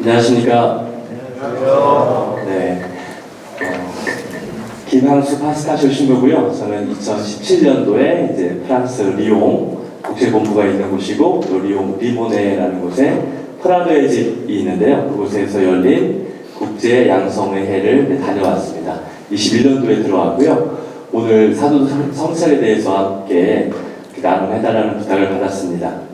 안녕하십니까. 네. 김항수 파스카 출신이고요. 저는 2017년도에 이제 프랑스 리옹 국제본부가 있는 곳이고, 또 리옹 리모네라는 곳에 프라도의 집이 있는데요. 그곳에서 열린 국제 양성의 해를 다녀왔습니다. 21년도에 들어왔고요. 오늘 사도 성찰에 대해서 함께 나눔해달라는 부탁을 받았습니다.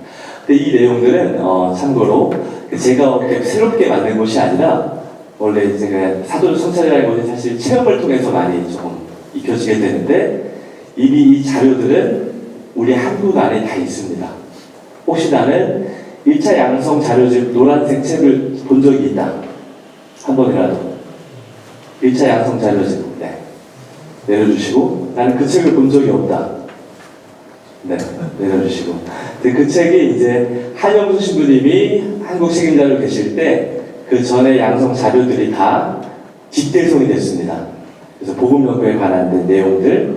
근데 이 내용들은 참고로 제가 새롭게 만든 것이 아니라, 원래 제가 사도 성찰이라는 것이 사실 체험을 통해서 많이 좀 익혀지게 되는데, 이미 이 자료들은 우리 한국 안에 다 있습니다. 혹시 나는 1차 양성 자료집 노란색 책을 본 적이 있다, 한 번이라도 1차 양성 자료집, 네, 내려주시고, 나는 그 책을 본 적이 없다, 네, 내려주시고. 그 책이 이제 한영수 신부님이 한국 책임자로 계실 때 그 전에 양성 자료들이 다 집대성이 됐습니다. 그래서 복음연구에 관한 내용들,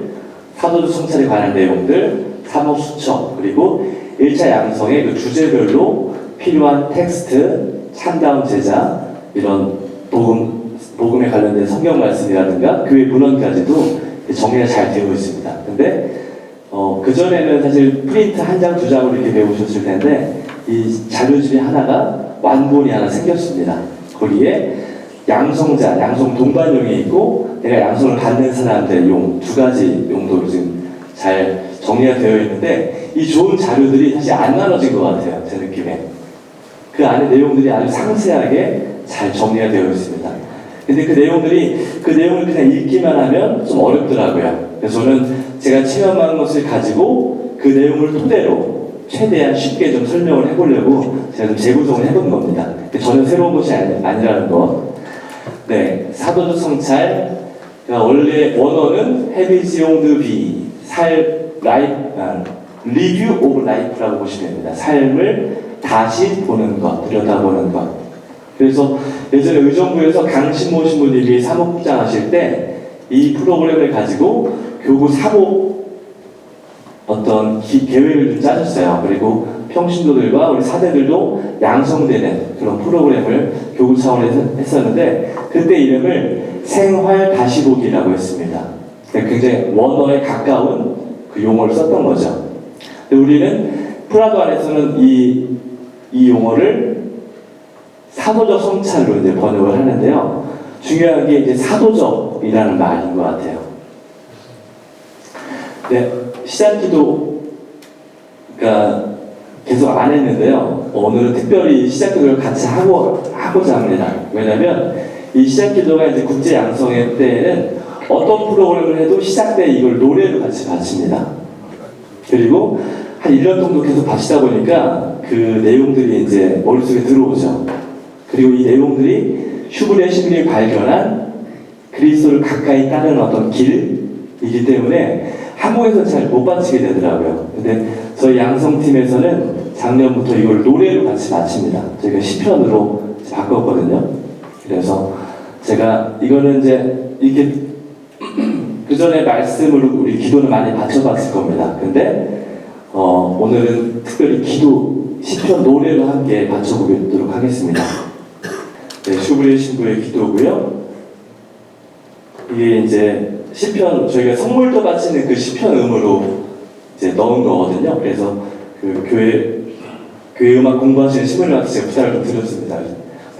사도주 성찰에 관한 내용들, 사목수첩, 그리고 1차 양성의 그 주제별로 필요한 텍스트, 참다운 제자, 이런 복음에 관련된 성경 말씀이라든가 교회 문헌까지도 정리가 잘 되어 있습니다. 근데 그전에는 사실 프린트 한 장, 두 장으로 이렇게 배우셨을 텐데, 이 자료집이 하나가 완본이 하나 생겼습니다. 거기에 양성자, 양성 동반용이 있고, 내가 양성을 받는 사람들의 용, 두 가지 용도로 지금 잘 정리가 되어 있는데, 이 좋은 자료들이 사실 안 나눠진 것 같아요, 제 느낌에. 그 안에 내용들이 아주 상세하게 잘 정리가 되어 있습니다. 근데 그 내용을 그냥 읽기만 하면 좀 어렵더라고요. 그래서 저는 제가 체험한 것을 가지고 그 내용을 토대로 최대한 쉽게 좀 설명을 해보려고 제가 좀 재구성을 해본 겁니다. 저는 새로운 것이 아니라는 것. 네, 사도주 성찰. 원래 원어는 헤비지용 드비, 리뷰 오브 라이프라고 보시면 됩니다. 삶을 다시 보는 것, 들여다보는 것. 그래서 예전에 의정부에서 강신모 신부님이 사목장 하실 때 이 프로그램을 가지고 교구 사목 어떤 계획을 좀 짜셨어요. 그리고 평신도들과 우리 사대들도 양성되는 그런 프로그램을 교구 차원에서 했었는데, 그때 이름을 생활 다시 보기라고 했습니다. 굉장히 원어에 가까운 그 용어를 썼던 거죠. 근데 우리는 프라도 안에서는 이 용어를 사도적 성찰로 이제 번역을 하는데요. 중요한 게 이제 사도적이라는 말인 것 같아요. 네, 시작기도 계속 안 했는데요. 오늘은 특별히 시작기도를 같이 하고자 합니다. 왜냐하면 이 시작기도가 이제 국제 양성회 때에는 어떤 프로그램을 해도 시작 때 이걸 노래로 같이 바칩니다. 그리고 한 1년 정도 계속 바치다 보니까 그 내용들이 이제 머릿속에 들어오죠. 그리고 이 내용들이 슈브리아 신부님이 발견한 그리스도를 가까이 따르는 어떤 길이기 때문에 한국에서는 잘 못 바치게 되더라고요. 근데 저희 양성팀에서는 작년부터 이걸 노래로 같이 바칩니다. 저희가 시편으로 바꿨거든요. 그래서 제가 이거는 이제 이렇게 그 전에 말씀으로 우리 기도는 많이 바쳐봤을 겁니다. 근데 오늘은 특별히 시편 노래로 함께 바쳐보도록 하겠습니다. 네, 슈브리아 신부의 기도고요. 이게 이제 시편, 저희가 선물도 바치는 그 시편 음으로 이제 넣은 거거든요. 그래서 그 교회 음악 공부하시는 신부님한테 제가 부탁을 좀 드렸습니다.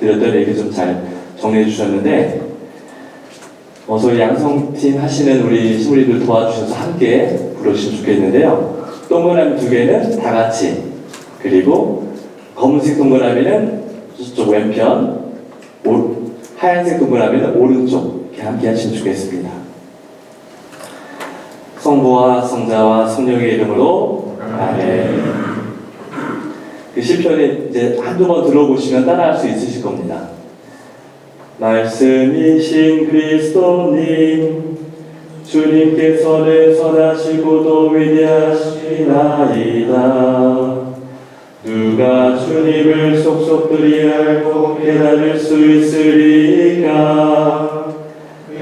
드렸더니 이게 좀 잘 정리해 주셨는데, 저희 양성팀 하시는 우리 신부님들 도와주셔서 함께 불러주시면 좋겠는데요. 동그라미 2개는 다 같이, 그리고 검은색 동그라미는 저쪽 왼편, 하얀색 동그라미는 오른쪽, 이렇게 함께 하시면 좋겠습니다. 성부와 성자와 성령의 이름으로 아멘. 그 시편이 이제 한두 번 들어보시면 따라할 수 있으실 겁니다. 말씀이신 그리스도님, 주님께서는 선하시고도 위대하시나이다. 누가 주님을 속속들이 알고 깨달을 수 있으리까?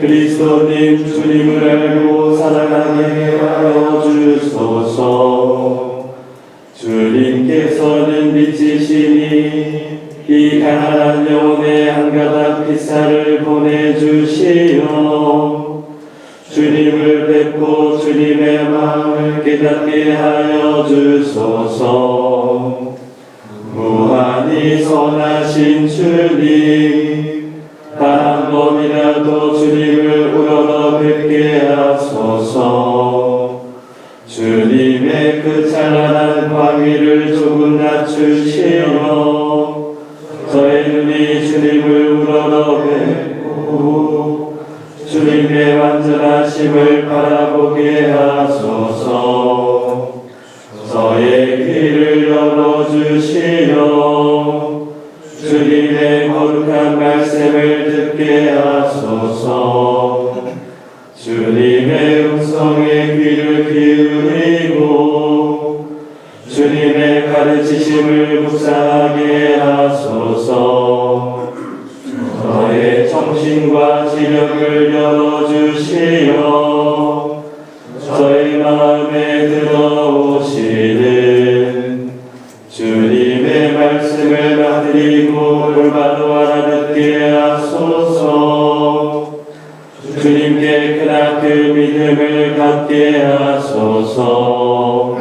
그리스도님, 주님을 알고 사랑하게 하여 주소서. 주님께서는 빛이시니 이 가난한 영혼의 한 가닥 햇살을 보내주시어 주님을 뵙고 주님의 마음을 깨닫게 하여 주소서. 무한히 선하신 주님, 단 한 번이라도 주님을 우러러 뵙게 하소서. 주님의 그 찬란한 광위를 조금 낮추시어 저의 눈이 주님을 우러러 뵙고 주님의 완전하심을 바라보게 하소서. 저의 귀를 열어주시어 주님의 거룩한 말씀을 듣게 하소서. 주님의 음성에 귀를 기울이고 주님의 가르치심을 묵상하게 하소서. 저의 정신과 지력을 열어주시어 저의 마음에 들어오시는 주님의 말씀을 받들이고 올바로 알아듣게 하소서. 주님께 크나큰 믿음을 갖게 하소서.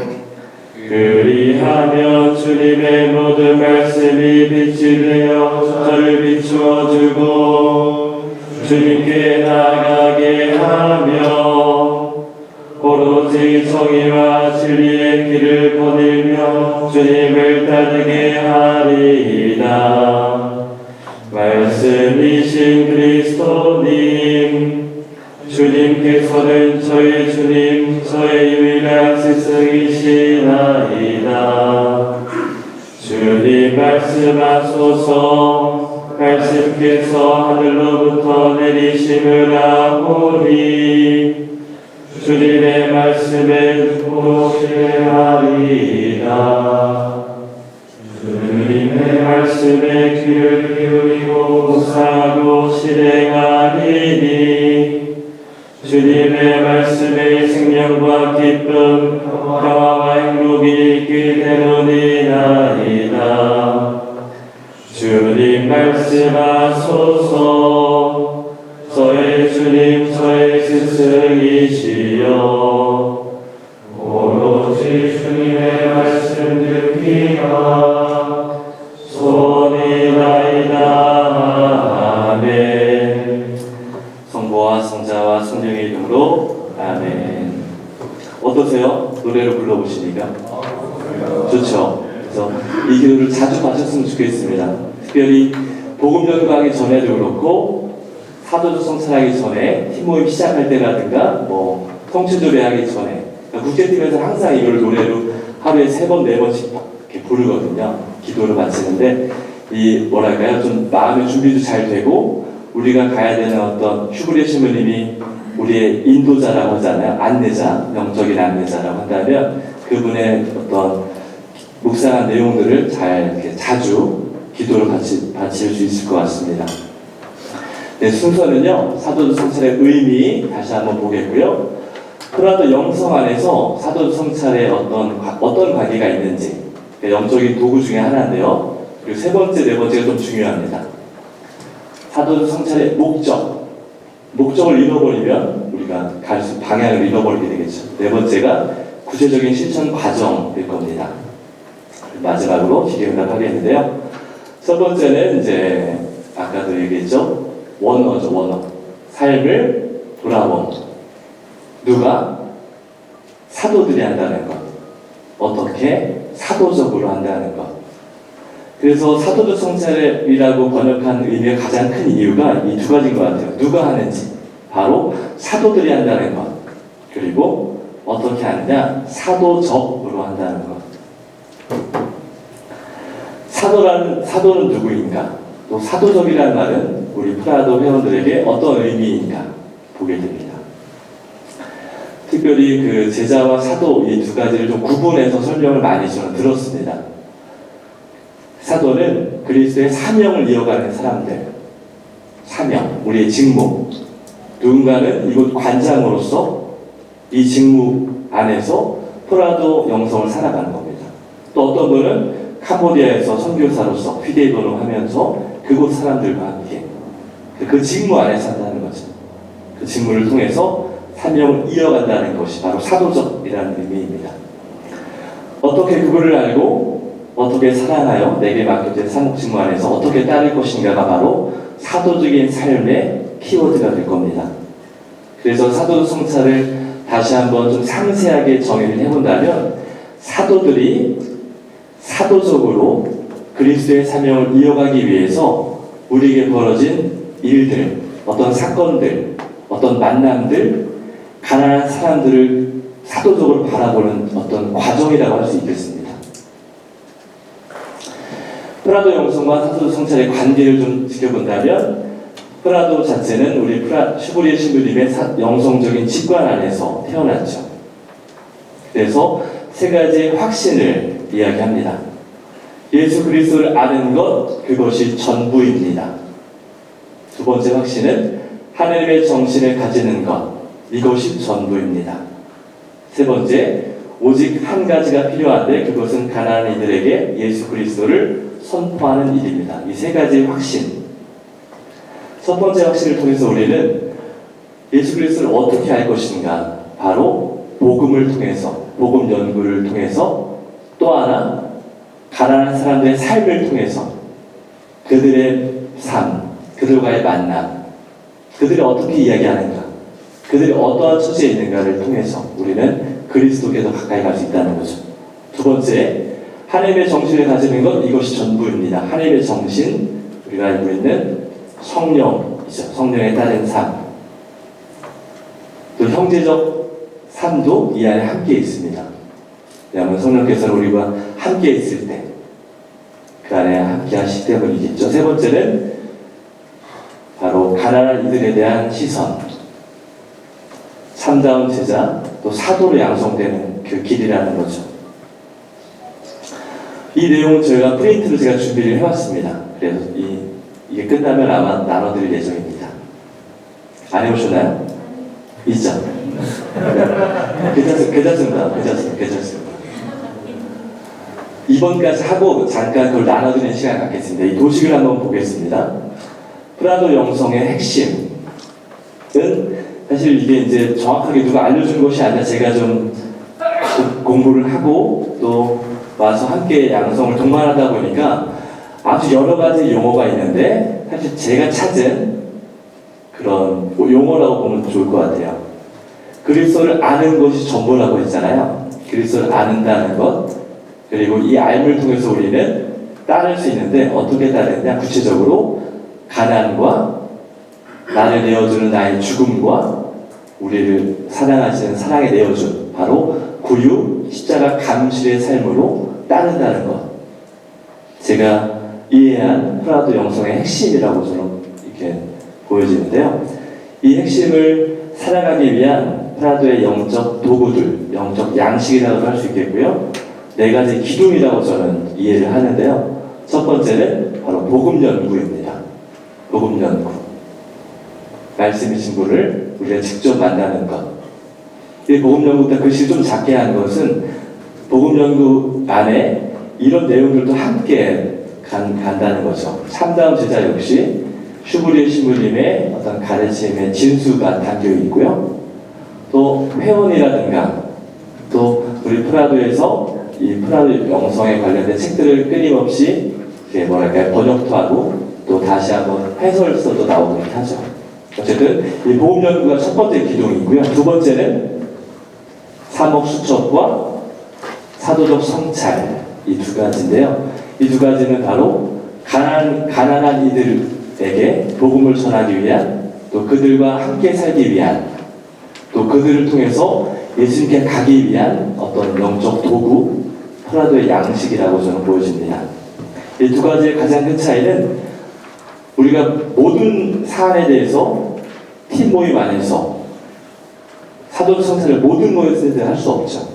그리하며 주님의 모든 말씀이 빛이 되어 저를 비추어주고 주님께 나아가게 하며 오로지 정의와 진리의 길을 거닐며 주님을 따르게 하리이다. 말씀이신 그리스도님, 주님께서는 저의 주님, 저의 유일한 스승이시나이다. 주님 말씀하소서. 말씀께서 하늘로부터 내리심을 하오니 주님의 말씀에 듣고시게 하리이다. 주님의 말씀에 귀를 기울이고 묵상하고 실행하리니 주님의 말씀에 생명과 기쁨, 평화와 행복이 있게 되느니이다. 주님 말씀하소서. 저의 주님, 저의 스승이시여 오로지 주님의 말씀 듣기가 소원이나이다. 아멘. 성부와 성자와 성령의 이름으로 아멘. 어떠세요? 노래를 불러보시니까? 좋죠? 그래서 이 기도를 자주 마셨으면 좋겠습니다. 특별히 복음 전가하기 전에도 그렇고 사도적 성찰하기 전에 팀모임 시작할 때라든가 뭐 통치조례 하기 전에 국제팀에서 항상 이걸 노래로 하루에 3번, 4번씩 이렇게 부르거든요. 기도를 마치는데 이 뭐랄까요? 좀 마음의 준비도 잘 되고 우리가 가야 되는 어떤 휴브리 신부님이 우리의 인도자라고 하잖아요. 안내자, 영적인 안내자라고 한다면 그분의 어떤 묵상한 내용들을 잘 이렇게 자주 기도를 바칠 수 있을 것 같습니다. 네, 순서는요, 사도적 성찰의 의미 다시 한번 보겠고요. 프라도 영성 안에서 사도적 성찰에 어떤 관계가 있는지, 영적인 도구 중에 하나인데요. 그리고 3번째, 4번째가 좀 중요합니다. 사도적 성찰의 목적을 잃어버리면 우리가 갈 수 방향을 잃어버리게 되겠죠. 4번째가 구체적인 실천 과정일 겁니다. 마지막으로 기계응답 하겠는데요. 첫 번째는 이제 아까도 얘기했죠. 원어죠, 원어. 삶을 돌아봄. 누가? 사도들이 한다는 것. 어떻게? 사도적으로 한다는 것. 그래서 사도적 성찰이라고 번역한 의미가 가장 큰 이유가 이 2가지인 것 같아요. 누가 하는지. 바로 사도들이 한다는 것. 그리고 어떻게 하느냐? 사도적으로 한다는 것. 사도는 누구인가? 또 사도적이라는 말은 우리 프라도 회원들에게 어떤 의미인가 보게 됩니다. 특별히 그 제자와 사도 이 2가지를 좀 구분해서 설명을 많이 저는 들었습니다. 사도는 그리스도의 사명을 이어가는 사람들, 사명, 우리의 직무. 누군가는 이곳 관장으로서 이 직무 안에서 프라도 영성을 살아가는 겁니다. 또 어떤 분은 캄보디아에서 선교사로서 휘대도를 하면서 그곳 사람들과 함께 그 직무 안에 산다는 거죠. 그 직무를 통해서 사명을 이어간다는 것이 바로 사도적이라는 의미입니다. 어떻게 그분을 알고 어떻게 사랑하여 내게 맡겨진 사목 직무 안에서 어떻게 따를 것인가가 바로 사도적인 삶의 키워드가 될 겁니다. 그래서 사도 성찰을 다시 한번 좀 상세하게 정의를 해본다면 사도들이 사도적으로 그리스도의 사명을 이어가기 위해서 우리에게 벌어진 일들, 어떤 사건들, 어떤 만남들, 가난한 사람들을 사도적으로 바라보는 어떤 과정이라고 할 수 있겠습니다. 프라도 영성과 사도 성찰의 관계를 좀 지켜본다면 프라도 자체는 우리 슈브리에 신부님의 영성적인 직관 안에서 태어났죠. 그래서 세 가지의 확신을 이야기합니다. 예수 그리스도를 아는 것, 그것이 전부입니다. 두 번째 확신은 하나님의 정신을 가지는 것, 이것이 전부입니다. 세 번째, 오직 한 가지가 필요한데 그것은 가난한 이들에게 예수 그리스도를 선포하는 일입니다. 이 세 가지의 확신. 첫 번째 확신을 통해서 우리는 예수 그리스도를 어떻게 알 것인가? 바로 복음을 통해서, 복음 연구를 통해서, 또 하나 가난한 사람들의 삶을 통해서 그들의 삶, 그들과의 만남, 그들이 어떻게 이야기하는가, 그들이 어떠한 처지에 있는가를 통해서 우리는 그리스도께 더 가까이 갈 수 있다는 거죠. 두 번째, 하나님의 정신을 가지는 것, 이것이 전부입니다. 하나님의 정신, 우리가 알고 있는 성령이죠. 성령에 따른 삶. 또 형제적 삶도 이 안에 함께 있습니다. 왜냐하면 성령께서는 우리와 함께 있을 때 그 안에 함께 하시기 때문이겠죠. 세 번째는 바로 가난한 이들에 대한 시선, 참다운 제자, 또 사도로 양성되는 그 길이라는 거죠. 이 내용은 저희가 프린트로 제가 준비를 해왔습니다. 그래서 이게 끝나면 아마 나눠드릴 예정입니다. 안 해보셨나요? 있죠? 괜찮습니다. 이번까지 하고 잠깐 그걸 나눠드리는 시간 갖겠습니다. 이 도식을 한번 보겠습니다. 프라도 영성의 핵심은 사실 이게 이제 정확하게 누가 알려준 것이 아니라 제가 좀 공부를 하고 또 와서 함께 양성을 동반하다 보니까 아주 여러 가지 용어가 있는데 사실 제가 찾은 그런 용어라고 보면 좋을 것 같아요. 그리스도를 아는 것이 전부라고 했잖아요. 그리스도를 아는다는 것, 그리고 이 알을 통해서 우리는 따를 수 있는데 어떻게 따르냐? 구체적으로 가난과 나를 내어주는 나의 죽음과 우리를 사랑하시는 사랑에 내어준 바로 구유, 십자가 감실의 삶으로 따른다는 것. 제가 이해한 프라도 영성의 핵심이라고 저는 이렇게 보여지는데요. 이 핵심을 살아가기 위한 프라도의 영적 도구들, 영적 양식이라고 할 수 있겠고요. 네 가지 기둥이라고 저는 이해를 하는데요. 첫 번째는 바로 복음 연구입니다. 복음 연구. 말씀이신 분을 우리가 직접 만나는 것. 이 복음 연구 때 글씨 좀 작게 한 것은 복음 연구 안에 이런 내용들도 함께 간다는 거죠. 참다운 제자 역시 슈브리에 신부님의 어떤 가르침의 진수가 담겨 있고요. 또 회원이라든가 또 우리 프라도에서 이 프라도 영성에 관련된 책들을 끊임없이 번역도 하고 또 다시 한번 해설서도 나오도록 하죠. 어쨌든 이 복음 연구가 첫 번째 기둥이고요. 두 번째는 사목 수첩과 사도적 성찰, 이 두 가지인데요. 이 두 가지는 바로 가난한 이들에게 복음을 전하기 위한, 또 그들과 함께 살기 위한, 또 그들을 통해서 예수님께 가기 위한 어떤 영적 도구, 프라도의 양식이라고 저는 보여집니다. 이 두 가지의 가장 큰 차이는 우리가 모든 사안에 대해서 팀 모임 안에서 사도적 성찰을 모든 모임에서 할 수 없죠.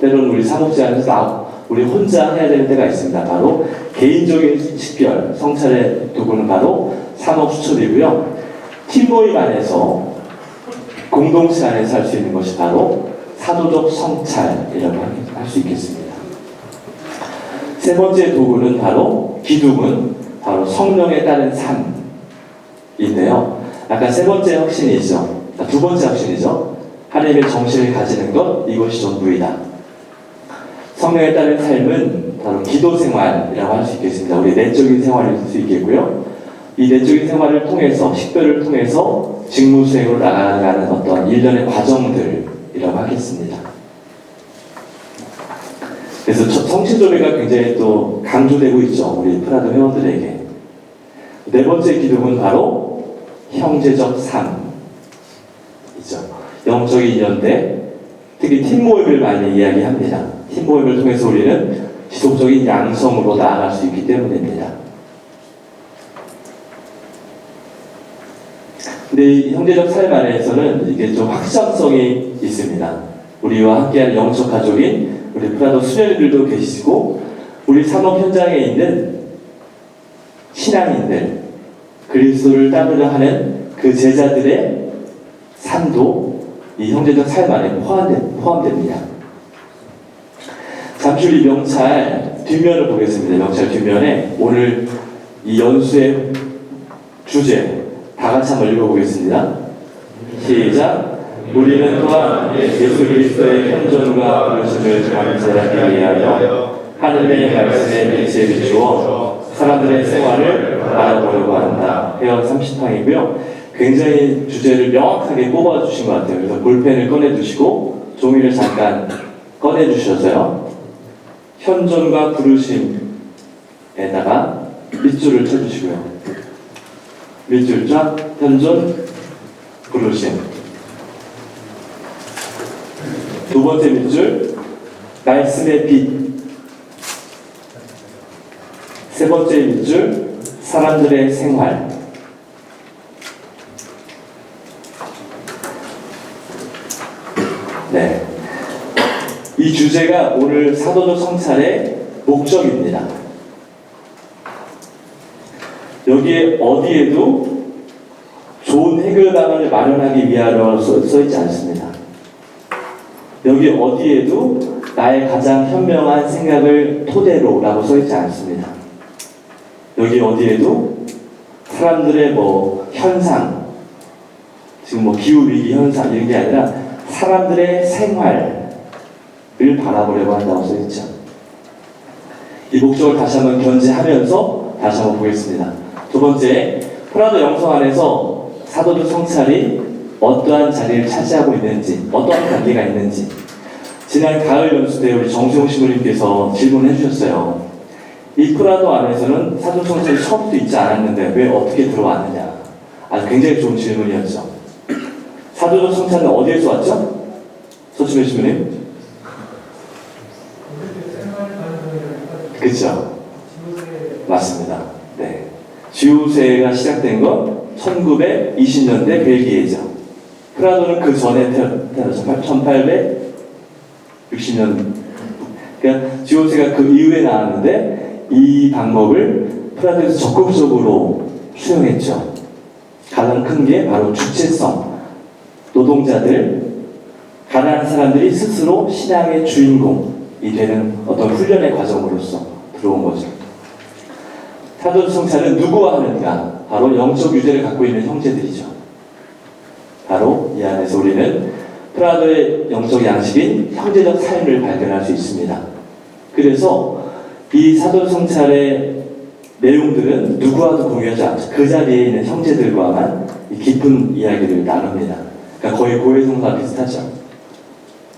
때로는 우리 사목지 안에서 우리 혼자 해야 되는 때가 있습니다. 바로 개인적인 식별, 성찰의 도구는 바로 사목 수첩이고요. 팀 모임 안에서 공동체 안에서 할 수 있는 것이 바로 사도적 성찰이라고 할 수 있겠습니다. 세 번째 도구는 바로 기둥은 바로 성령에 따른 삶인데요. 아까 세 번째 확신이죠. 두 번째 확신이죠. 하나님의 정신을 가지는 것, 이것이 전부이다. 성령에 따른 삶은 바로 기도 생활이라고 할 수 있겠습니다. 우리 내적인 생활일 수 있겠고요. 이 내적인 생활을 통해서, 식별을 통해서 직무 수행으로 나아가는 어떤 일련의 과정들이라고 하겠습니다. 그래서 성취조례가 굉장히 또 강조되고 있죠. 우리 프라도 회원들에게. 네 번째 기둥은 바로 형제적 삶이죠. 영적인 연대, 특히 팀 모임을 많이 이야기합니다. 팀 모임을 통해서 우리는 지속적인 양성으로 나아갈 수 있기 때문입니다. 근데 이 형제적 삶 안에서는 이게 좀 확장성이 있습니다. 우리와 함께하는 영적 가족인 우리 프라도 수녀님들도 계시고, 우리 산업 현장에 있는 신앙인들, 그리스도를 따르려 하는 그 제자들의 삶도 이 형제적 삶 안에 포함됩니다. 잠시 우리 명찰 뒷면을 보겠습니다. 명찰 뒷면에 오늘 이 연수의 주제 다 같이 한번 읽어보겠습니다. 시작. 우리는 또한 예수 그리스도의 현존과 부르심을 감사하기 위하여 하늘의 말씀에 빛에 비추어 사람들의 생활을 바라보려고 한다. 회원 30항이고요. 굉장히 주제를 명확하게 뽑아주신 것 같아요. 그래서 볼펜을 꺼내주시고 종이를 잠깐 꺼내주셔서요. 현존과 부르심에다가 밑줄을 쳐주시고요. 밑줄 쫙, 현존, 부르심. 두 번째 밑줄, 말씀의 빛. 세 번째 밑줄, 사람들의 생활. 네. 이 주제가 오늘 사도적 성찰의 목적입니다. 여기에 어디에도 좋은 해결 방안을 마련하기 위하여 써있지 않습니다. 여기 어디에도 나의 가장 현명한 생각을 토대로라고 써있지 않습니다. 여기 어디에도 사람들의 현상, 지금 기후위기 현상 이런 게 아니라 사람들의 생활을 바라보려고 한다고 써있죠. 이 목적을 다시 한번 견지하면서 다시 한번 보겠습니다. 두 번째, 프라도 영성 안에서 사도적 성찰이 어떠한 자리를 차지하고 있는지, 어떠한 관계가 있는지. 지난 가을 연수 때 우리 정수용 신부님께서 질문해 주셨어요. 이 프라도 안에서는 사도적 성찰이 처음부터 있지 않았는데 왜 어떻게 들어왔느냐. 아주 굉장히 좋은 질문이었죠. 사도적 성찰은 어디에서 왔죠? 서치배 신부님? 그렇죠. 맞습니다. 네. 지우세가 시작된 건 1920년대 벨기에죠. 프라도는 그 전에 태어나서 1860년. 그러니까 지우세가 그 이후에 나왔는데 이 방법을 프라도에서 적극적으로 수용했죠. 가장 큰 게 바로 주체성. 노동자들, 가난한 사람들이 스스로 신앙의 주인공이 되는 어떤 훈련의 과정으로서 들어온 거죠. 사도적 성찰은 누구와 하는가? 바로 영적 유대를 갖고 있는 형제들이죠. 바로 이 안에서 우리는 프라도의 영적 양식인 형제적 삶을 발견할 수 있습니다. 그래서 이 사도적 성찰의 내용들은 누구와도 공유하지 않죠. 그 자리에 있는 형제들과만 깊은 이야기를 나눕니다. 그러니까 거의 고해성사와 비슷하죠.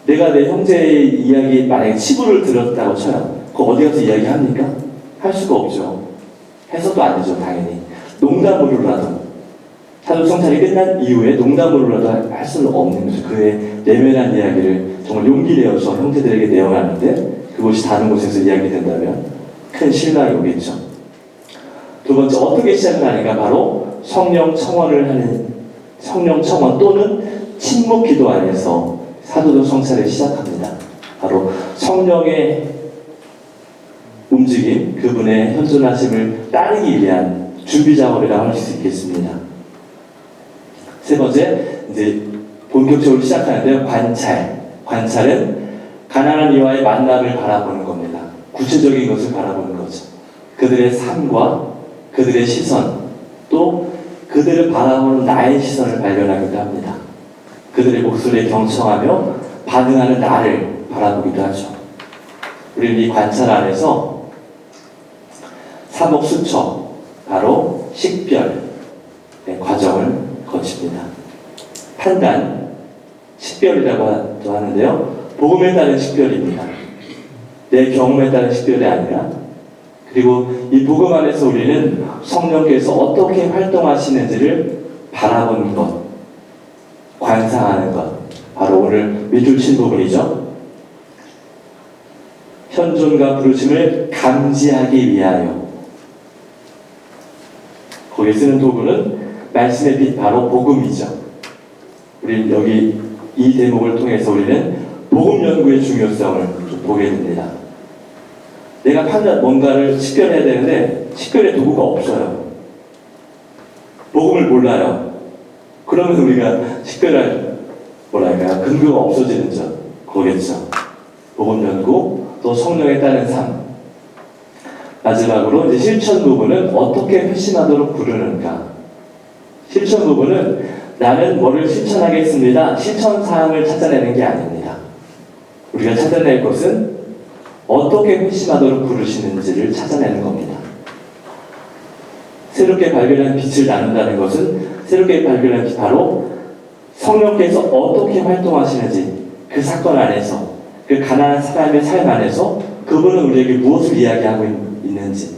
내가 내 형제의 이야기 만약에 치부를 들었다고 쳐요. 그거 어디 가서 이야기합니까? 할 수가 없죠. 해서도 안 되죠, 당연히. 농담으로라도 사도적 성찰이 끝난 이후에 농담으로라도 할 수는 없는 거죠. 그의 내면한 이야기를 정말 용기 내어서 형제들에게 내어놨는데 그것이 다른 곳에서 이야기된다면 큰 실망이 오겠죠. 두 번째, 어떻게 시작을 하는가? 바로 성령 청원 또는 침묵 기도 안에서 사도적 성찰을 시작합니다. 바로 성령의 움직임, 그분의 현존하심을 따르기 위한 준비 작업이라고 할 수 있겠습니다. 세 번째, 이제 본격적으로 시작하는데요. 관찰은 가난한 이와의 만남을 바라보는 겁니다. 구체적인 것을 바라보는 거죠. 그들의 삶과 그들의 시선, 또 그들을 바라보는 나의 시선을 발견하기도 합니다. 그들의 목소리에 경청하며 반응하는 나를 바라보기도 하죠. 우리는 이 관찰 안에서 사목수처, 바로 식별의 과정을 거칩니다. 판단, 식별이라고 하는데요. 복음에 따른 식별입니다. 내 경험에 따른 식별이 아니라, 그리고 이 복음 안에서 우리는 성령께서 어떻게 활동하시는지를 바라보는 것, 관상하는 것, 바로 오늘 밑줄 친 부분이죠. 현존과 부르심을 감지하기 위하여. 거기에 쓰는 도구는 말씀의 빛, 바로 복음이죠. 우리는 여기 이 대목을 통해서 우리는 복음 연구의 중요성을 좀 보게 됩니다. 내가 뭔가를 식별해야 되는데 식별의 도구가 없어요. 복음을 몰라요. 그러면 우리가 식별할 근거가 없어지는 거겠죠. 복음 연구, 또 성령에 따른 삶. 마지막으로 이제 실천 부분은 어떻게 회심하도록 부르는가. 실천 부분은 나는 뭐를 실천하겠습니다. 실천 사항을 찾아내는 게 아닙니다. 우리가 찾아낼 것은 어떻게 회심하도록 부르시는지를 찾아내는 겁니다. 새롭게 발견한 빛을 나눈다는 것은 새롭게 발견한 빛, 바로 성령께서 어떻게 활동하시는지, 그 사건 안에서, 그 가난한 사람의 삶 안에서 그분은 우리에게 무엇을 이야기하고 있는지,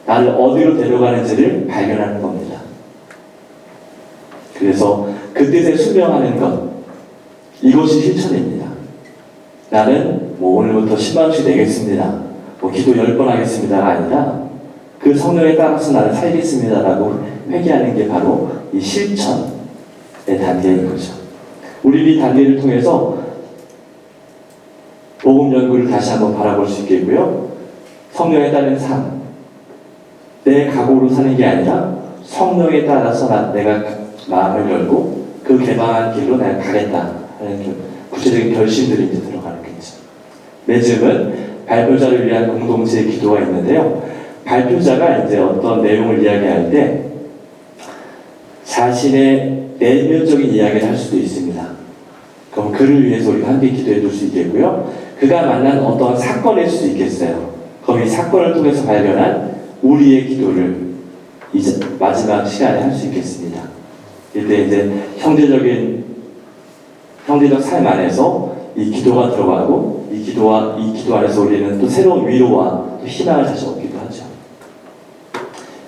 나를 어디로 데려가는지를 발견하는 겁니다. 그래서 그 뜻에 순명하는 것, 이것이 실천입니다. 나는 오늘부터 10만원씩 내겠습니다. 기도 10번 하겠습니다가 아니라 그 성령에 따라서 나는 살겠습니다라고 회개하는 게 바로 이 실천의 단계인 거죠. 우리 이 단계를 통해서 복음 연구를 다시 한번 바라볼 수 있겠고요. 성령에 따른 삶, 내 각오로 사는 게 아니라 성령에 따라서 내가 마음을 열고 그 개방한 길로 내가 가겠다 하는 구체적인 결심들이 이제 들어가는 거죠. 매즘은 발표자를 위한 공동체의 기도가 있는데요. 발표자가 이제 어떤 내용을 이야기할 때 자신의 내면적인 이야기를 할 수도 있습니다. 그럼 그를 위해서 우리가 함께 기도해 줄 수 있겠고요. 그가 만난 어떤 사건일 수도 있겠어요. 그럼 이 사건을 통해서 발견한 우리의 기도를 이제 마지막 시간에 할 수 있겠습니다. 이때 이제 형제적 삶 안에서 이 기도가 들어가고 이 기도 안에서 우리는 또 새로운 위로와 또 희망을 다시 얻기도 하죠.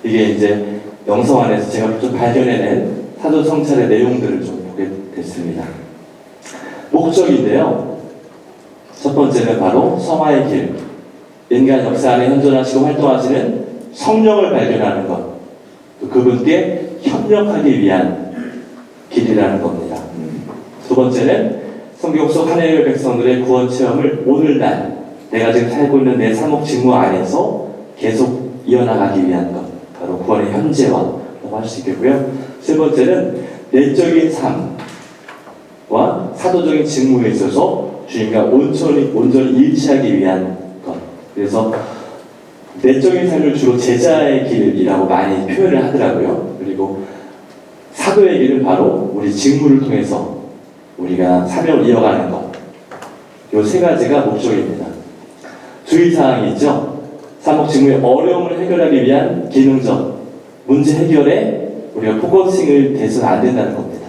이게 이제 영성 안에서 제가 좀 발견해낸 사도 성찰의 내용들을 좀 보게 됐습니다. 목적인데요. 첫 번째는 바로 성화의 길, 인간 역사 안에 현존하시고 활동하시는 성령을 발견하는 것, 또 그분께 협력하기 위한 길이라는 겁니다. 두 번째는 성경 속 하나님의 백성들의 구원 체험을 오늘날 내가 지금 살고 있는 내 사목 직무 안에서 계속 이어나가기 위한 것, 바로 구원의 현재화라고 할 수 있겠고요. 세 번째는 내적인 삶과 사도적인 직무에 있어서 주님과 온전히 일치하기 위한 것. 그래서 내적인 삶을 주로 제자의 길이라고 많이 표현을 하더라고요. 그리고 사도의 길은 바로 우리 직무를 통해서 우리가 사명을 이어가는 것. 이 세 가지가 목적입니다. 주의사항이 있죠. 사목 직무의 어려움을 해결하기 위한 기능적 문제 해결에 우리가 포커싱을 대서는 안 된다는 겁니다.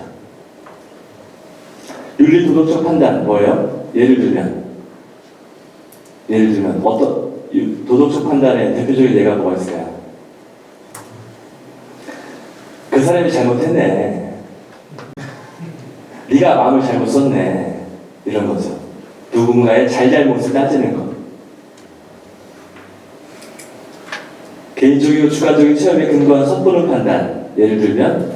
윤리 도덕적 판단 뭐예요? 예를 들면 어떤 도덕적 판단의 대표적인 예가 뭐가 있을까요? 그 사람이 잘못했네. 네가 마음을 잘못 썼네. 이런 거죠. 누군가의 잘잘못을 따지는 것. 개인적이고 주관적인 체험에 근거한 섣부른 판단. 예를 들면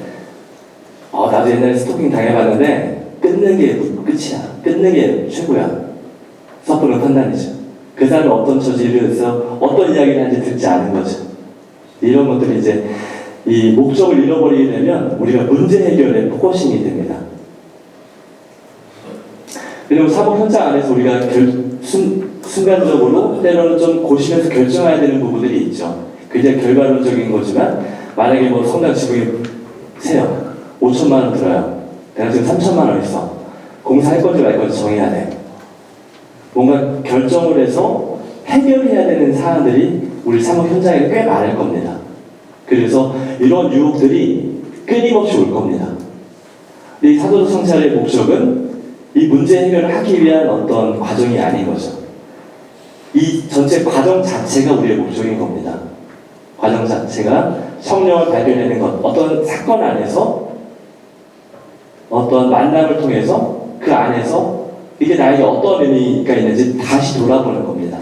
나도 옛날에 스토킹 당해봤는데 끊는 게 끝이야. 끊는 게 최고야. 섣부른 판단이죠. 그 사람이 어떤 처지에서 어떤 이야기를 하는지 듣지 않은 거죠. 이런 것들이 이제 이 목적을 잃어버리게 되면 우리가 문제 해결에 포커싱이 됩니다. 그리고 사법 현장 안에서 우리가 순간적으로 때로는 좀 고심해서 결정해야 되는 부분들이 있죠. 굉장히 결과론적인 거지만 만약에 뭐 성당 지붕이 세요. 5천만 원 들어요. 내가 지금 3천만 원 있어. 공사할 건지 말 건지 정해야 돼. 뭔가 결정을 해서 해결해야 되는 사안들이 우리 사무 현장에 꽤 많을 겁니다. 그래서 이런 유혹들이 끊임없이 올 겁니다. 이 사도적 성찰의 목적은 이 문제 해결을 하기 위한 어떤 과정이 아닌 거죠. 이 전체 과정 자체가 우리의 목적인 겁니다. 과정 자체가 성령을 발견하는 것, 어떤 사건 안에서 어떤 만남을 통해서 그 안에서 이게 나에게 어떤 의미가 있는지 다시 돌아보는 겁니다.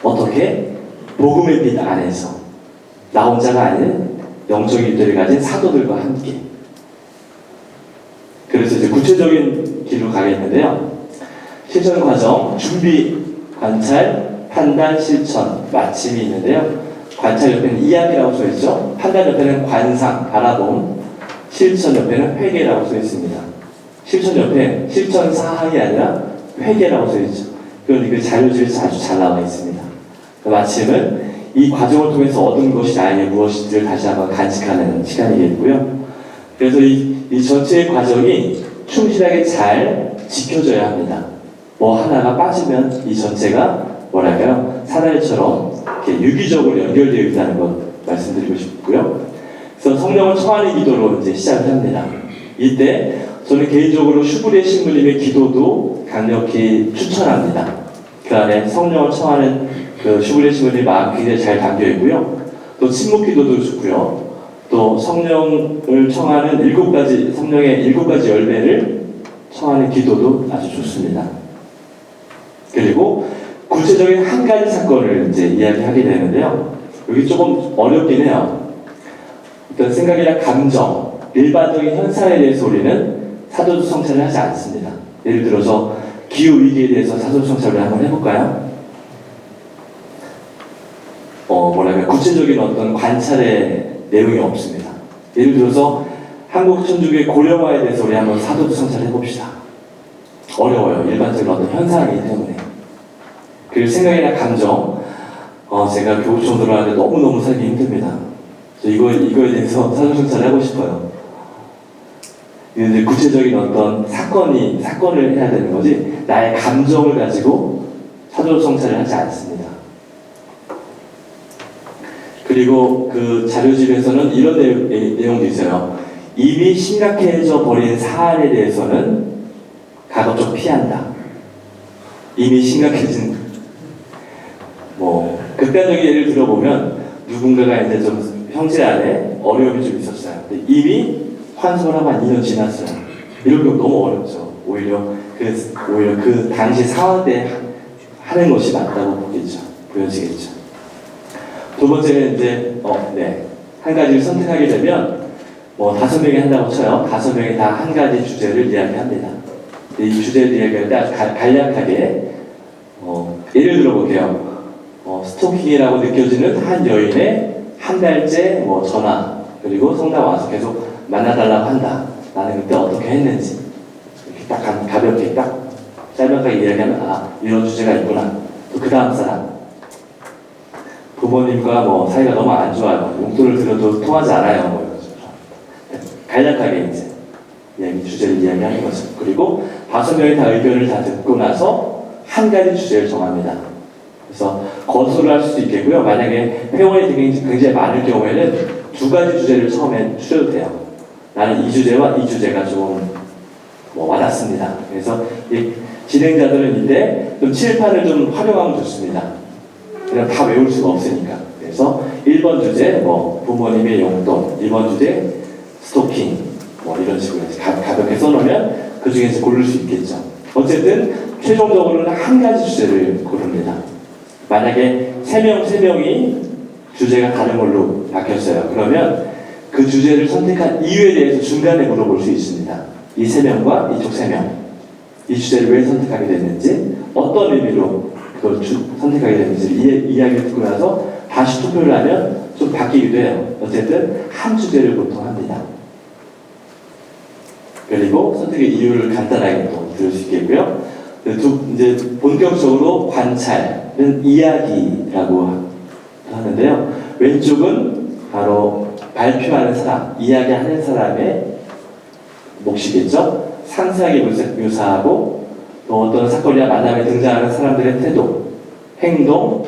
어떻게? 복음의 빛 안에서 나 혼자가 아닌 영적인 일들을 가진 사도들과 함께. 그래서 이제 구체적인 길로 가겠는데요. 실천 과정, 준비, 관찰, 판단, 실천, 마침이 있는데요. 관찰 옆에는 이야기라고 써 있죠. 판단 옆에는 관상, 바라봄, 실천 옆에는 회개라고 써 있습니다. 실천 옆에 실천 사항이 아니라 회개라고 써 있죠. 그건 그 자료집에서 아주 잘 나와 있습니다. 마침은 이 과정을 통해서 얻은 것이 나에게 무엇인지를 다시 한번 간직하는 시간이겠고요. 그래서 이 전체의 과정이 충실하게 잘 지켜져야 합니다. 뭐 하나가 빠지면 이 전체가 뭐랄까요? 사다리처럼 이렇게 유기적으로 연결되어 있다는 것 말씀드리고 싶고요. 그래서 성령을 청하는 기도로 이제 시작을 합니다. 이때 저는 개인적으로 슈브리에 신부님의 기도도 강력히 추천합니다. 그 안에 성령을 청하는 그 슈브리에 신부님의 마음 굉장히 잘 담겨 있고요. 또 침묵 기도도 좋고요. 또 성령을 청하는 성령의 7가지 열매를 청하는 기도도 아주 좋습니다. 그리고 구체적인 한 가지 사건을 이제 이야기하게 되는데요. 여기 조금 어렵긴 해요. 어떤 생각이나 감정, 일반적인 현상에 대해서 우리는 사도적 성찰을 하지 않습니다. 예를 들어서 기후위기에 대해서 사도적 성찰을 한번 해볼까요? 구체적인 어떤 관찰의 내용이 없습니다. 예를 들어서 한국 천주교의 고령화에 대해서 우리 한번 사도적 성찰을 해봅시다. 어려워요. 일반적인 어떤 현상이기 때문에. 그리고 생각이나 감정, 제가 교구청 들어가는데 너무너무 살기 힘듭니다. 이거에 대해서 사도적 성찰을 하고 싶어요. 이제 구체적인 어떤 사건을 해야 되는 거지, 나의 감정을 가지고 사도적 성찰을 하지 않습니다. 그리고 그 자료집에서는 이런 내용도 있어요. 이미 심각해져 버린 사안에 대해서는 가급적 피한다. 이미 심각해진, 극단적인 예를 들어보면 누군가가 이제 좀 형제 안에 어려움이 좀 있었어요. 근데 이미 환송을 하고 한 2년 지났어요. 이런 경우 너무 어렵죠. 오히려 그 당시 상황 때 하는 것이 맞다고 보여지겠죠. 두 번째는 이제 한 가지를 선택하게 되면 5명이 한다고 쳐요. 5명이 다 한 가지 주제를 이야기합니다. 이 주제를 이야기할 때 아주 간략하게 예를 들어볼게요. 스토킹이라고 느껴지는 한 여인의 한 달째 전화, 그리고 성당 와서 계속 만나달라고 한다. 나는 그때 어떻게 했는지 이렇게 딱 가볍게 딱 짤막하게 이야기하면 이런 주제가 있구나. 또 그 다음 사람, 부모님과 사이가 너무 안 좋아요. 용돈을 들여도 통하지 않아요. 간략하게 이제 주제를 이야기하는 거죠. 그리고 5명이 다 의견을 다 듣고 나서 한 가지 주제를 정합니다. 그래서 거수를 할 수도 있겠고요. 만약에 회원이 굉장히 많을 경우에는 2가지 주제를 처음에 추려도 돼요. 나는 이 주제와 이 주제가 좀 와닿습니다. 그래서 이 진행자들은 이때 좀 칠판을 좀 활용하면 좋습니다. 그냥 다 외울 수가 없으니까. 그래서 1번 주제 부모님의 용돈, 2번 주제 스토킹, 이런 식으로 가볍게 써놓으면 그 중에서 고를 수 있겠죠. 어쨌든 최종적으로는 한 가지 주제를 고릅니다. 만약에 3명이 주제가 다른 걸로 바뀌었어요. 그러면 그 주제를 선택한 이유에 대해서 중간에 물어볼 수 있습니다. 이 3명과 이쪽 3명, 이 주제를 왜 선택하게 됐는지, 어떤 의미로 그걸 선택하게 됐는지 이야기를 듣고 나서 다시 투표를 하면 좀 바뀌기도 해요. 어쨌든 한 주제를 보통 합니다. 그리고 선택의 이유를 간단하게 또 들을 수 있겠고요. 이제 본격적으로 관찰은 이야기라고 하는데요. 왼쪽은 바로 발표하는 사람, 이야기하는 사람의 몫이겠죠. 상세하게 묘사하고 또 어떤 사건이나 만남에 등장하는 사람들의 태도, 행동,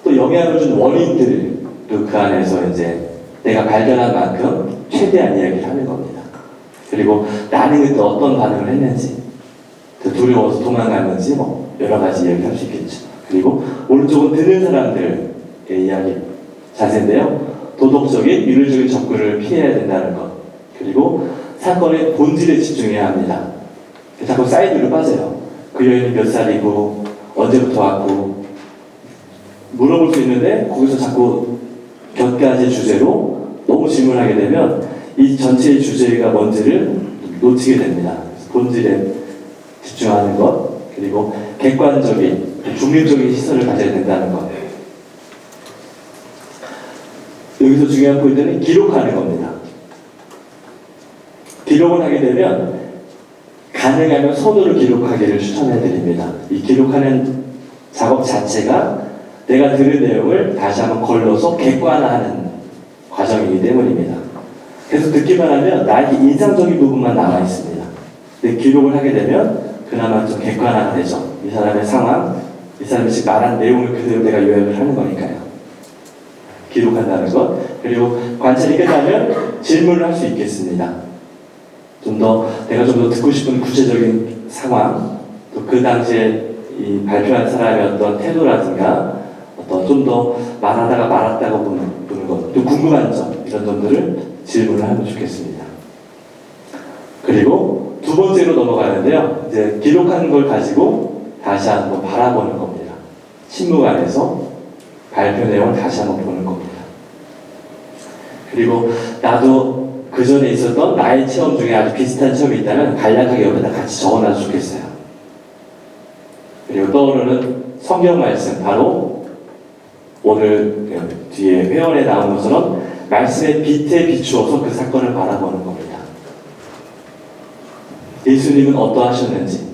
또 영향을 준 원인들을 또 그 안에서 이제 내가 발견한 만큼 최대한 이야기를 하는 겁니다. 그리고 나는 그때 어떤 반응을 했는지, 두려워서 도망갔는지 뭐 여러 가지 이야기를 할 수 있겠죠. 그리고 오른쪽은 듣는 사람들의 이야기 자세인데요. 도덕적인, 윤리적인 접근을 피해야 된다는 것. 그리고 사건의 본질에 집중해야 합니다. 자꾸 사이드로 빠져요. 그 여인은 몇 살이고 언제부터 왔고 물어볼 수 있는데 거기서 자꾸 몇 가지 주제로 너무 질문하게 되면 이 전체의 주제가 뭔지를 놓치게 됩니다. 본질에 집중하는 것, 그리고 객관적인, 중립적인 시선을 가져야 된다는 것. 여기서 중요한 포인트는 기록하는 겁니다. 기록을 하게 되면 가능하면 손으로 기록하기를 추천해 드립니다. 이 기록하는 작업 자체가 내가 들은 내용을 다시 한번 걸러서 객관화하는 과정이기 때문입니다. 그래서 듣기만 하면 나에게 인상적인 부분만 남아 있습니다. 근데 기록을 하게 되면 그나마 좀 객관화가 되죠. 이 사람의 상황, 이 사람이 지금 말한 내용을 그대로 내가 요약을 하는 거니까요. 기록한다는 것. 그리고 관찰이 끝나면 질문을 할 수 있겠습니다. 내가 좀 더 듣고 싶은 구체적인 상황, 또 그 당시에 이 발표한 사람의 어떤 태도라든가, 어떤 좀 더 말하다가 말았다가 보는 것, 또 궁금한 점, 이런 점들을 질문을 하면 좋겠습니다. 그리고 두 번째로 넘어가는데요. 이제 기록한 걸 가지고 다시 한번 바라보는 겁니다. 침묵 안에서 발표 내용을 다시 한번 보는 겁니다. 그리고 나도 그 전에 있었던 나의 체험 중에 아주 비슷한 체험이 있다면 간략하게 여기다 같이 적어놔도 좋겠어요. 그리고 떠오르는 성경 말씀, 바로 오늘 뒤에 회원에 나온 것처럼 말씀의 빛에 비추어서 그 사건을 바라보는 겁니다. 예수님은 어떠하셨는지,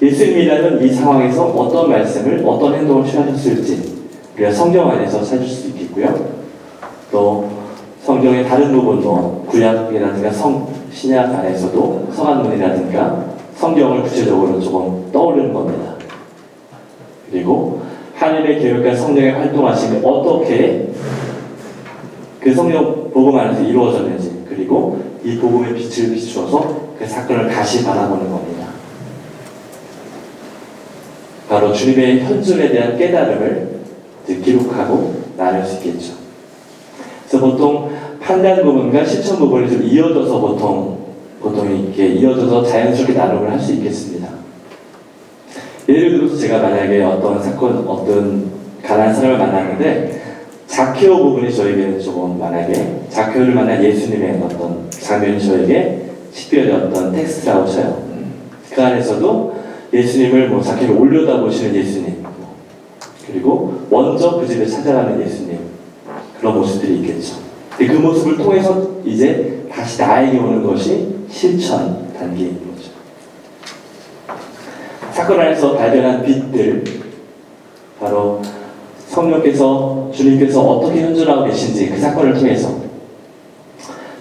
예수님이라면 이 상황에서 어떤 말씀을, 어떤 행동을 취하셨을지 우리가 성경 안에서 찾을 수 있겠고요. 또 성경의 다른 부분도 구약이라든가 신약 안에서도 서간문이라든가 성경을 구체적으로 조금 떠오르는 겁니다. 그리고 하나님의 계획과 성령의 활동하심이 어떻게 그 성경 복음 안에서 이루어졌는지, 그리고 이 복음의 빛을 비추어서 그 사건을 다시 바라보는 겁니다. 바로 주님의 현존에 대한 깨달음을 기록하고 나눌 수 있겠죠. 그래서 보통 판단 부분과 실천 부분이 좀 이어져서 보통 이렇게 이어져서 자연스럽게 나눔을 할 수 있겠습니다. 예를 들어서 제가 만약에 어떤 사건, 어떤 가난한 사람을 만났는데 자케오 부분이 저에게는 조금, 만약에 자케오를 만난 예수님의 어떤 장면이 저에게 식별의 어떤 텍스트라고 쳐요. 그 안에서도 예수님을 자케오를 올려다보시는 예수님, 그리고 먼저 그 집에 찾아가는 예수님, 그런 모습들이 있겠죠. 그 모습을 통해서 이제 다시 나에게 오는 것이 실천 단계인 거죠. 사건 안에서 발견한 빛들, 바로 성령께서, 주님께서 어떻게 현존하고 계신지 그 사건을 통해서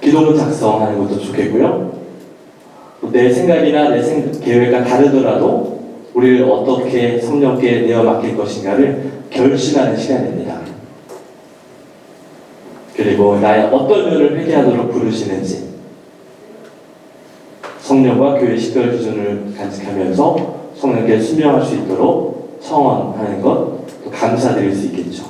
기도문 작성하는 것도 좋겠고요. 내 생각이나 내 계획과 다르더라도 우리를 어떻게 성령께 내어 맡길 것인가를 결심하는 시간입니다. 그리고 나의 어떤 면을 회개하도록 부르시는지, 성령과 교회 식별 기준을 간직하면서 성령께 순명할 수 있도록 청원하는 것, 또 감사드릴 수 있겠죠.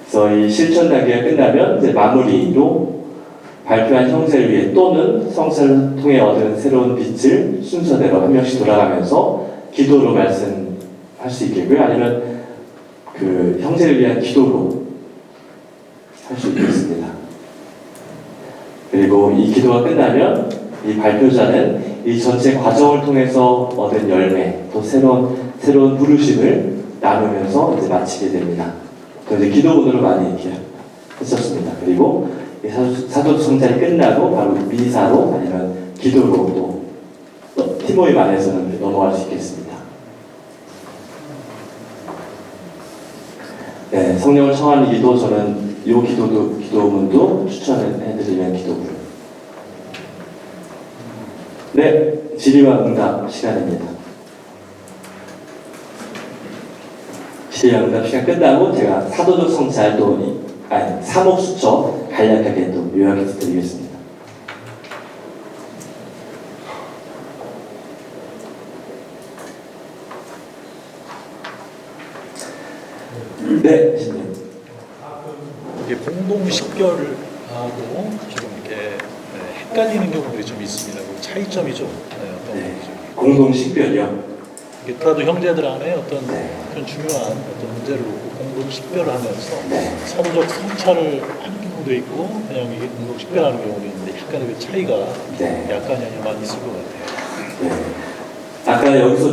그래서 이 실천 단계가 끝나면 이제 마무리로 발표한 형제를 위해 또는 성사를 통해 얻은 새로운 빛을 순서대로 한 명씩 돌아가면서 기도로 말씀할 수 있겠고요. 아니면 그 형제를 위한 기도로 할 수 있겠습니다. 그리고 이 기도가 끝나면 이 발표자는 이 전체 과정을 통해서 얻은 열매, 또 새로운 부르심을 나누면서 이제 마치게 됩니다. 또 이제 기도문으로 많이 이렇게 했었습니다. 그리고 사도성찰이 끝나고 바로 미사로, 아니면 기도로 또 팀모임 안에서는 넘어갈 수 있겠습니다. 네, 성령을 청하는 기도 저는 이 기도문도 추천을 해드리면 기도고요. 네, 질의와 응답 시간입니다. 질의와 응답 시간 끝나고 제가 사도적 성찰 사목수첩 간략하게 또 요약해서 드리겠습니다. 네, 신님. 이게 공동 식별하고 좀 이렇게 헷갈리는 경우들이 좀 있습니다. 그 차이점이 좀 어떤 네, 거죠? 공동 식별이요. 이게 프라도 형제들 안에 어떤 네. 그런 중요한 어떤 문제를 놓고 공동 식별을 하면서 네. 사도적 성찰을 하는 경우도 있고 그냥 이게 공동 식별하는 경우도 있는데 약간의 그 차이가 네. 약간이 아니라 많이 있을 것 같아요. 네. 아까 여기서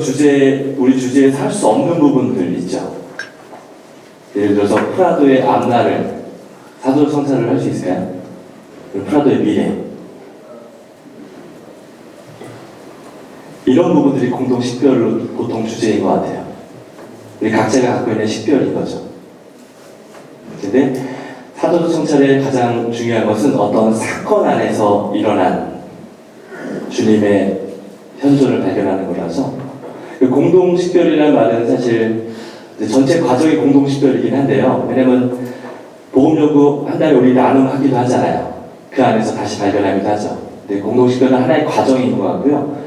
우리 주제에서 할 수 없는 부분들 있죠. 예를 들어서 프라도의 앞날을 사도적 성찰을 할 수 있을까요? 프라도의 미래 이런 부분들이 공동 식별로 보통 주제인 것 같아요. 우리 각자가 갖고 있는 식별인 거죠. 근데 사도적 성찰의 가장 중요한 것은 어떤 사건 안에서 일어난 주님의 현존을 발견하는 거라서 공동 식별이라는 말은 사실 전체 과정이 공동 식별이긴 한데요. 왜냐면 복음 연구 한 달에 우리 나눔하기도 하잖아요. 그 안에서 다시 발견하기도 하죠. 근데 공동 식별은 하나의 과정인 것 같고요.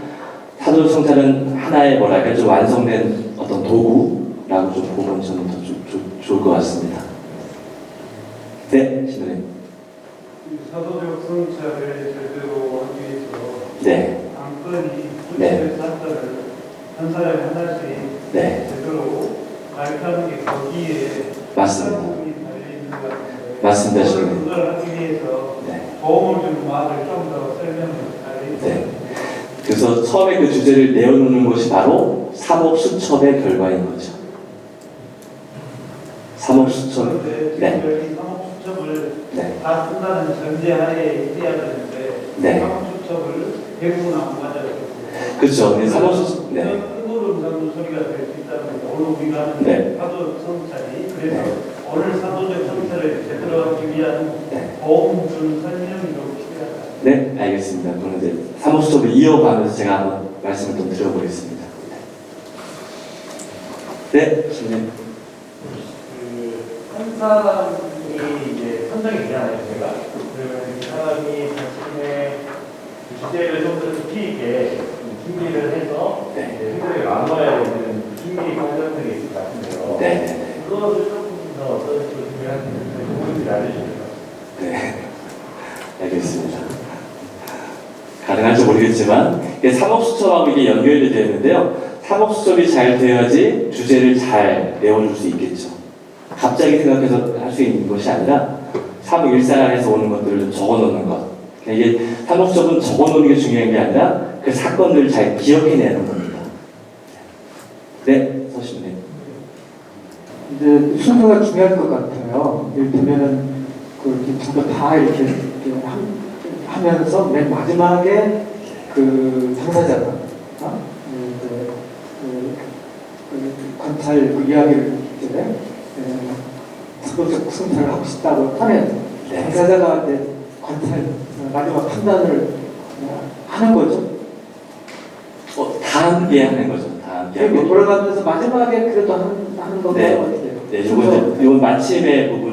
사도적 성찰은 하나의 뭐랄까 좀 완성된 어떤 도구라고 좀 보면 저는 더 좋을 것 같습니다. 네, 신부님. 사도적 성찰을 제대로 하기 위해서 네. 안건이 네. 한 사람이 하나씩 네. 제대로 가르쳐하는 게 거기에 맞습니다. 부분이 달려있는 것 같은데 맞습니다, 신부님. 그걸 하기 위해서 네. 도움을 주는 말을 좀 더 설명을 잘 네. 해주세요. 그래서 처음에 그 주제를 내어놓는 것이 바로 사목수첩의 결과인 거죠. 사목수첩. 그런데 네. 지금 여기 사목수첩을 네. 다 쓴다는 전제하에 있어야 되는데 네. 사목수첩을 대부분 안 맞아요. 그렇죠. 근데 사목수첩. 네. 일부러 음성도 소리가 될 수 있다는 거죠. 오늘 우리가 하는 네. 사도적 성찰이 그래서 네. 오늘 사도적 성찰을 제대로 하기 위한 네. 도움 준 설명이 좀 필요하다. 네, 알겠습니다. 그럼 이제 사목수첩을 이어가면서 제가 한번 말씀을 좀 드려보겠습니다. 네, 신님. 한 사람이 이제 선정이 되잖아요, 제가. 그러면 이 사람이 자신의 주제를 좀 더 깊이 있게 준비를 해서 네. 생각에 나눠야 되는 준비 과정들이 있을 것 같은데요. 네, 네, 네. 그것을 조금 더 어떤 식으로 준비하는지 부분들이 알려주실 것 같습니다. 네, 알겠습니다. 가능할지 모르겠지만 이게 사목수첩하고 이게 연결이 되어 있는데요. 사목수첩이 잘 되어야지 주제를 잘 내어줄 수 있겠죠. 갑자기 생각해서 할 수 있는 것이 아니라 사목 일상 안에서 오는 것들을 좀 적어놓는 것. 이게 사목수첩은 적어놓는 게 중요한 게 아니라 그 사건들을 잘 기억해내는 겁니다. 네, 서신님. 이제 순서가 중요할 것 같아요. 이를테면은 그 전부 다 이렇게 하면서 맨 마지막에 그 당사자가 관찰 그 이야기를 이제 사도적 성찰을 하고 싶다고 하면 네. 당사자가 이제 관찰 마지막 판단을 하는 거죠. 다 함께 하는 거죠. 다 함께 하는 거죠. 돌아가면서 마지막에 그래도 하는 건가요? 네. 어떻게 해요? 네, 이건 마침의 부분.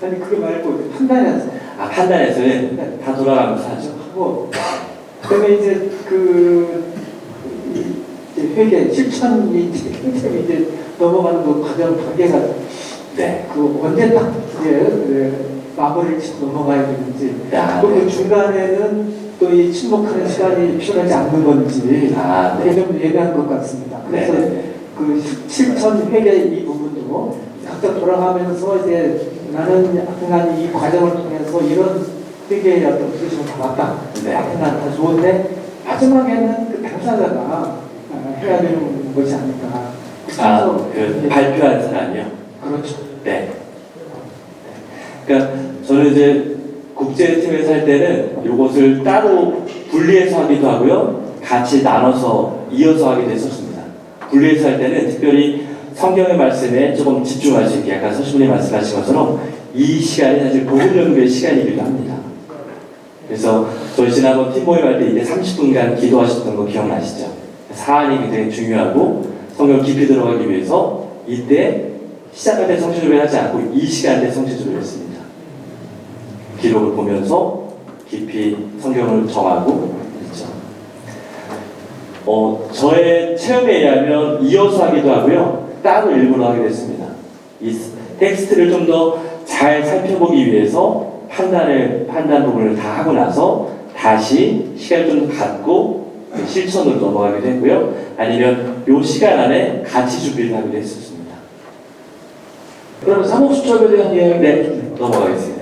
아니 그거 말고 판단해서 판단에서는 네. 다 돌아가면서 하죠. 하고 그다음에 이제 이제 회계 실천이 이제 넘어가는 그 과정 단계가 네. 그 언제 딱 이제 마무리를 짓고 넘어가야 되는지 야, 또 그 네. 중간에는 또 이 침묵하는 시간이 필요하지 않는 건지 네. 그게 좀 예매한 것 같습니다. 그래서 네. 그 실천 회계 이 부분도 각자 돌아가면서 이제 나는 하여간 이 과정을 통해서 이런 회계의 어떤 부르심을 받았다. 네. 하여간 다 좋은데 마지막에는 그 당사자가 해야 되는 것이 아닐까. 그 발표한 사람이요. 그렇죠. 네. 그러니까 저는 이제 국제팀에서 할 때는 이것을 따로 분리해서 하기도 하고요. 같이 나눠서 이어서 하기도 했었습니다. 분리해서 할 때는 특별히 성경의 말씀에 조금 집중할 수 있게 약간 서신분이 말씀하신 것처럼 이 시간이 사실 복음 연구의 시간이기도 합니다. 그래서 저희 지난번 팀 모임할 때 이때 30분간 기도하셨던 거 기억나시죠? 사안이 굉장히 중요하고 성경 깊이 들어가기 위해서 이때 시작할 때 성취조회를 하지 않고 이 시간에 성취조회를 했습니다. 기록을 보면서 깊이 성경을 정하고 있죠. 저의 체험에 의하면 이어서 하기도 하고요. 따로 일부러 하기도 했습니다. 이 텍스트를 좀 더 잘 살펴보기 위해서 판단 부분을 다 하고 나서 다시 시간을 좀 갖고 실천으로 넘어가기도 했고요. 아니면 이 시간 안에 같이 준비를 하기도 했었습니다. 그럼 사목수첩에 대한 이야기 네, 넘어가겠습니다.